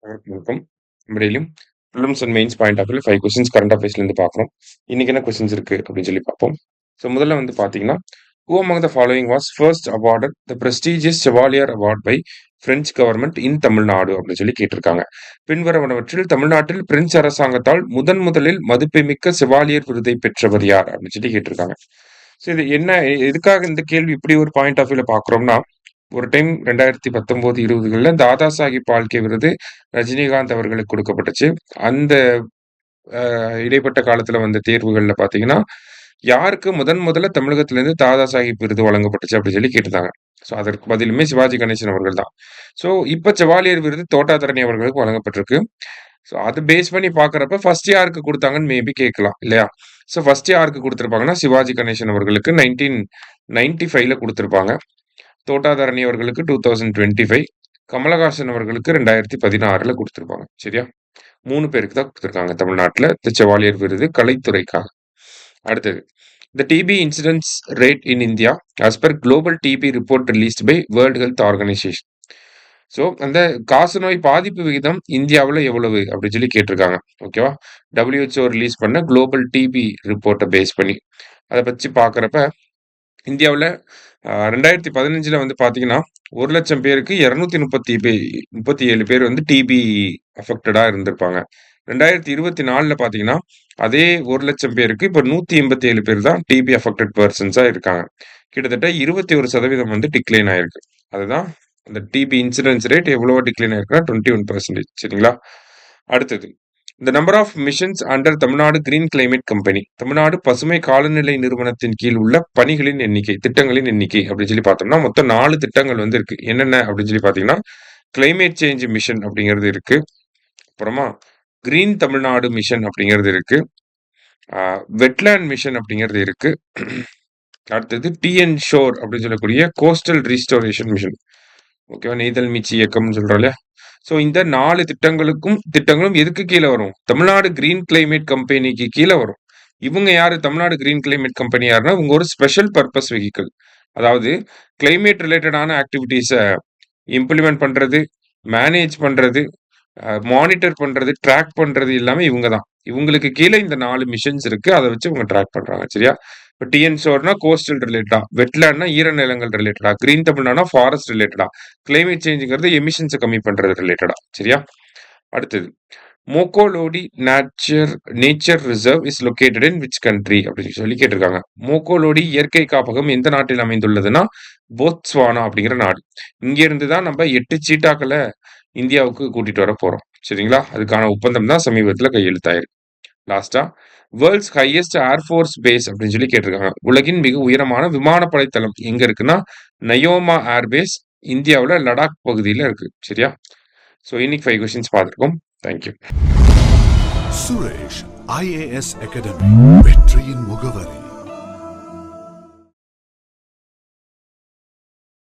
வணக்கம். நம்ம டெய்லியும் prelims and mains point of வியூல 5 கொஸ்டின்ஸ் கரண்ட் அஃபேர்ஸ்லேருந்து பார்க்குறோம். இன்னைக்கு என்ன கொஸ்டின்ஸ் இருக்கு அப்படின்னு சொல்லி பார்ப்போம். ஸோ முதல்ல வந்து பார்த்தீங்கன்னா, who among the following was first awarded the prestigious chevalier award by French government in Tamil Nadu அப்படின்னு சொல்லி கேட்டிருக்காங்க. பின்வருவனவற்றில் தமிழ்நாட்டில் பிரெஞ்சு அரசாங்கத்தால் முதலில் மதிப்புமிக்க செவாலியர் விருதை பெற்றவர் யார் அப்படின்னு சொல்லி கேட்டிருக்காங்க. ஸோ இது என்ன எதுக்காக இந்த கேள்வி இப்படி ஒரு பாயிண்ட் ஆஃப் வியூல பார்க்குறோம்னா, ஒரு டைம் 2019, 20களில் தாதா சாஹிப் பால்கே விருது ரஜினிகாந்த் அவர்களுக்கு கொடுக்கப்பட்டுச்சு. அந்த இடைப்பட்ட காலத்துல வந்த தேர்வுகள்ல பார்த்தீங்கன்னா, யாருக்கு முதல்ல தமிழகத்திலேருந்து தாதா சாஹிப் விருது வழங்கப்பட்டுச்சு அப்படின்னு சொல்லி கேட்டிருந்தாங்க. ஸோ அதற்கு பதிலுமே சிவாஜி கணேசன் அவர்கள் தான். ஸோ இப்ப செவாலியர் விருது தோட்டாதரணி அவர்களுக்கு வழங்கப்பட்டிருக்கு. ஸோ அது பேஸ் பண்ணி பார்க்குறப்ப ஃபர்ஸ்ட் யாருக்கு குடுத்தாங்கன்னு மேபி கேட்கலாம் இல்லையா? ஸோ ஃபர்ஸ்ட் யாருக்கு குடுத்திருப்பாங்கன்னா, சிவாஜி கணேசன் அவர்களுக்கு 1995ல குடுத்திருப்பாங்க. தோட்டாதரணி அவர்களுக்கு 2025, கமலஹாசன் அவர்களுக்கு 2016ல குடுத்திருப்பாங்க. சரியா? 3 பேருக்கு தான் குடுத்திருக்காங்க தமிழ்நாட்டுல இந்த செவாலியர் விருது கலைத்துறைக்காக. அடுத்தது, The TB incidence rate in India as per global TB report released by World Health Organization. So அந்த காசநோய் பாதிப்பு விகிதம் இந்தியாவுல எவ்வளவு அப்படின்னு சொல்லி கேட்டிருக்காங்க. ஓகேவா? WHO ரிலீஸ் பண்ண குளோபல் டிபி ரிப்போர்ட்டை பேஸ் பண்ணி அதை பற்றி பார்க்குறப்ப இந்தியாவுல 2015ல வந்து பார்த்தீங்கன்னா, 1,00,000 பேருக்கு 237 பேர் வந்து டிபி அஃபெக்டடா இருந்திருப்பாங்க. 2024ல பார்த்தீங்கன்னா, அதே 1,00,000 பேருக்கு இப்ப 187 பேர் தான் டிபி அஃபெக்டட் பெர்சன்ஸா இருக்காங்க. கிட்டத்தட்ட 21% வந்து டிக்ளைன் ஆயிருக்கு. அதுதான் அந்த டிபி இன்சிடென்ஸ் ரேட் எவ்வளவோ டிக்ளைன் ஆயிருக்குன்னா 21% சரிங்களா? அடுத்தது, The number of missions under Tamil Nadu green climate company, Tamil Nadu பசுமை காலநிலை நிறுவனத்தின் கீழ் உள்ள பணிகளின் எண்ணிக்கை, திட்டங்களின் எண்ணிக்கை அப்படின்னு சொல்லி பார்த்தோம்னா, மொத்தம் 4 திட்டங்கள் வந்து இருக்கு. என்னென்ன அப்படின்னு சொல்லி பார்த்தீங்கன்னா, கிளைமேட் சேஞ்ச் மிஷன் அப்படிங்கிறது இருக்கு. அப்புறமா கிரீன் தமிழ்நாடு மிஷன் அப்படிங்கிறது இருக்கு. வெட்லேண்ட் மிஷன் அப்படிங்கிறது இருக்கு. அடுத்தது டிஎன் ஷோர் அப்படின்னு சொல்லக்கூடிய கோஸ்டல் ரீஸ்டோரேஷன் மிஷன். ஓகேவா? நெய்தல் மீட்சி இயக்கம்னு சொல்றோம் இல்லையா? ஸோ இந்த 4 திட்டங்களும் எதுக்கு கீழ வரும்? தமிழ்நாடு கிரீன் கிளைமேட் கம்பெனிக்கு கீழ வரும். இவங்க யாரு? தமிழ்நாடு கிரீன் கிளைமேட் கம்பெனி யாருன்னா, இவங்க ஒரு ஸ்பெஷல் பர்ப்பஸ் வெஹிக்கிள். அதாவது கிளைமேட் ரிலேட்டடான ஆக்டிவிட்டீஸ இம்ப்ளிமெண்ட் பண்றது, மேனேஜ் பண்றது, மானிட்டர் பண்றது, ட்ராக் பண்றது எல்லாமே இவங்க தான். இவங்களுக்கு கீழ இந்த 4 மிஷன்ஸ் இருக்கு. அத வச்சு இவங்க ட்ராக் பண்றாங்க. சரியா? இப்ப டிஎன்ஷோர்னா கோஸ்டல் ரிலேட்டடா, வெட்லேண்ட்னா ஈரநிலங்கள் ரிலேட்டடா, கிரீன் தமிழ்நாடுனா ஃபாரஸ்ட் ரிலேட்டடா, கிளைமேட் சேஞ்சுங்கிறது எமிஷன்ஸ கம்மி பண்றது ரிலேட்டடா. சரியா? அடுத்தது, Mokolodi nature reserve is located in which country அப்படின்னு சொல்லி கேட்டிருக்காங்க. மோகோலோடி இயற்கை காப்பகம் எந்த நாட்டில் அமைந்துள்ளதுன்னா, போத்ஸ்வானா அப்படிங்கிற நாடு. இங்க இருந்து தான் நம்ம 8 சீட்டாக்களை இந்தியாவுக்கு கூட்டிட்டு வர போறோம். சரிங்களா? அதுக்கான ஒப்பந்தம் தான் சமீபத்துல கையெழுத்தாயிருக்கு. லாஸ்டா, வேர்ல்ட்ஸ் ஹையஸ்ட் ஏர்ஃபோர்ஸ் பேஸ் அப்படின்னு சொல்லி கேட்டிருக்காங்க. உலகின் மிக உயரமான விமானப்படை தளம் எங்க இருக்குன்னா, நயோமா ஏர்பேஸ் இந்தியாவுல லடாக் பகுதியில இருக்கு. சரியா? ஸோ இன்னைக்கு 5 கொஸ்டின்ஸ் பார்த்துருக்கோம். தேங்க்யூ. சுரேஷ் IAS அகாடமி, வெற்றியின் முகவரி.